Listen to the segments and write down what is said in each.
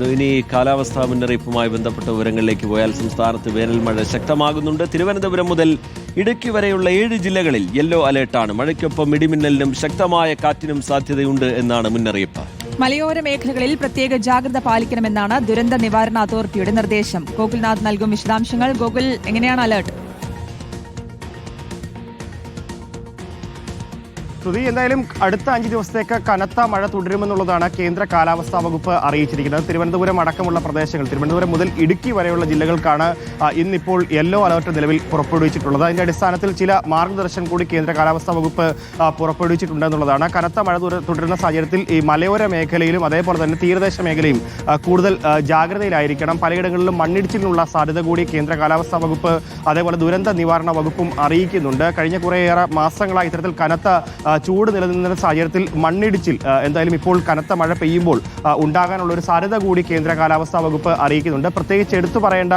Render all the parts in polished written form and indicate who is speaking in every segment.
Speaker 1: ഇനി കാലാവസ്ഥാ മുന്നറിയിപ്പുമായി ബന്ധപ്പെട്ട വിവരങ്ങളിലേക്ക് പോയാൽ സംസ്ഥാനത്ത് വേനൽ മഴ ശക്തമാകുന്നുണ്ട്. തിരുവനന്തപുരം മുതൽ ഇടുക്കി വരെയുള്ള 7 ജില്ലകളിൽ യെല്ലോ അലേർട്ടാണ്. മഴയ്ക്കൊപ്പം ഇടിമിന്നലിനും ശക്തമായ കാറ്റിനും സാധ്യതയുണ്ട് എന്നാണ് മുന്നറിയിപ്പ്.
Speaker 2: മലയോര മേഖലകളിൽ പ്രത്യേക ജാഗ്രത പാലിക്കണമെന്നാണ് ദുരന്ത നിവാരണ അതോറിറ്റിയുടെ നിർദ്ദേശം. ഗോകുൽനാഥ് നൽകും വിശദാംശങ്ങൾ. ഗോകുൽ, എങ്ങനെയാണ് അലേർട്ട്?
Speaker 3: എന്തായാലും അടുത്ത 5 ദിവസത്തേക്ക് കനത്ത മഴ തുടരുമെന്നുള്ളതാണ് കേന്ദ്ര കാലാവസ്ഥാ വകുപ്പ് അറിയിച്ചിരിക്കുന്നത്. തിരുവനന്തപുരം അടക്കമുള്ള പ്രദേശങ്ങൾ, തിരുവനന്തപുരം മുതൽ ഇടുക്കി വരെയുള്ള ജില്ലകൾക്കാണ് ഇന്നിപ്പോൾ യെല്ലോ അലർട്ട് നിലവിൽ പുറപ്പെടുവിച്ചിട്ടുള്ളത്. അതിന്റെ അടിസ്ഥാനത്തിൽ ചില മാർഗദർശനം കൂടി കേന്ദ്ര കാലാവസ്ഥാ വകുപ്പ് പുറപ്പെടുവിച്ചിട്ടുണ്ടെന്നുള്ളതാണ്. കനത്ത മഴ തുടരുന്ന സാഹചര്യത്തിൽ ഈ മലയോര മേഖലയിലും അതേപോലെ തന്നെ തീരദേശ മേഖലയും കൂടുതൽ ജാഗ്രതയിലായിരിക്കണം. പലയിടങ്ങളിലും മണ്ണിടിച്ചിലിനുള്ള സാധ്യത കൂടി കേന്ദ്ര കാലാവസ്ഥാ വകുപ്പ് അതേപോലെ ദുരന്ത നിവാരണ വകുപ്പും അറിയിക്കുന്നുണ്ട്. കഴിഞ്ഞ കുറേയേറെ മാസങ്ങളായി ഇത്തരത്തിൽ കനത്ത ചൂട് നിലനിന്ന സാഹചര്യത്തിൽ മണ്ണിടിച്ചിൽ എന്തായാലും ഇപ്പോൾ കനത്ത മഴ പെയ്യുമ്പോൾ ഉണ്ടാകാനുള്ള ഒരു സാധ്യത കൂടി കേന്ദ്ര കാലാവസ്ഥാ വകുപ്പ് അറിയിക്കുന്നുണ്ട്. പ്രത്യേകിച്ച് എടുത്തു പറയേണ്ട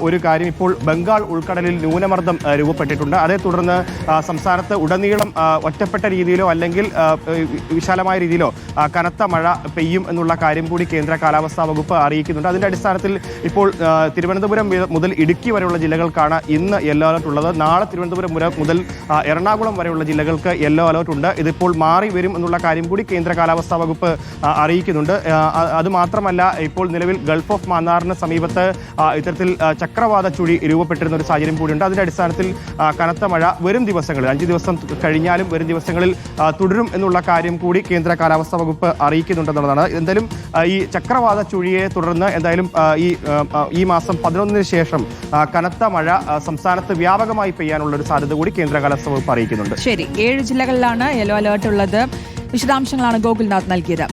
Speaker 3: ഒരു കാര്യം, ഇപ്പോൾ ബംഗാൾ ഉൾക്കടലിൽ ന്യൂനമർദ്ദം രൂപപ്പെട്ടിട്ടുണ്ട്. അതേ തുടർന്ന് സംസ്ഥാനത്ത് ഉടനീളം ഒറ്റപ്പെട്ട രീതിയിലോ അല്ലെങ്കിൽ വിശാലമായ രീതിയിലോ കനത്ത മഴ പെയ്യും എന്നുള്ള കാര്യം കൂടി കേന്ദ്ര കാലാവസ്ഥാ വകുപ്പ് അറിയിക്കുന്നുണ്ട്. അതിന്റെ അടിസ്ഥാനത്തിൽ ഇപ്പോൾ തിരുവനന്തപുരം മുതൽ ഇടുക്കി വരെയുള്ള ജില്ലകൾക്കാണ് ഇന്ന് യെല്ലോ അലർട്ട് ഉള്ളത്. നാളെ തിരുവനന്തപുരം മുതൽ എറണാകുളം വരെയുള്ള ജില്ലകൾക്ക് യെല്ലോ അലർട്ട് ഉണ്ട്. ഇതിപ്പോൾ മാറി വരും എന്നുള്ള കാര്യം കൂടി കേന്ദ്ര കാലാവസ്ഥാ വകുപ്പ് അറിയിക്കുന്നുണ്ട്. അതുമാത്രമല്ല, ഇപ്പോൾ നിലവിൽ ഗൾഫ് ഓഫ് മന്നാറിന് സമീപത്ത് ഇത്തരത്തിൽ ചക്രവാത ചുഴി രൂപപ്പെട്ടിരുന്ന ഒരു സാഹചര്യം കൂടിയുണ്ട്. അതിന്റെ അടിസ്ഥാനത്തിൽ കനത്ത മഴ വരും ദിവസങ്ങളിൽ 5 ദിവസം കഴിഞ്ഞാലും വരും ദിവസങ്ങളിൽ തുടരും എന്നുള്ള കാര്യം കൂടി കേന്ദ്ര കാലാവസ്ഥാ വകുപ്പ് അറിയിക്കുന്നുണ്ടെന്നുള്ളതാണ്. എന്തായാലും ഈ ചക്രവാത ചുഴിയെ തുടർന്ന് എന്തായാലും ഈ മാസം 11-ന് ശേഷം കനത്ത മഴ സംസ്ഥാനത്ത് വ്യാപകമായി പെയ്യാനുള്ള ഒരു സാധ്യത കൂടി കേന്ദ്ര കാലാവസ്ഥാ വകുപ്പ് അറിയിക്കുന്നുണ്ട്.
Speaker 2: ശരി, 7 ജില്ലകളിലാണ് യെല്ലോ അലേർട്ട് ഉള്ളത്. വിശദാംശങ്ങളാണ് ഗോകുൽനാഥ് നൽകിയത്.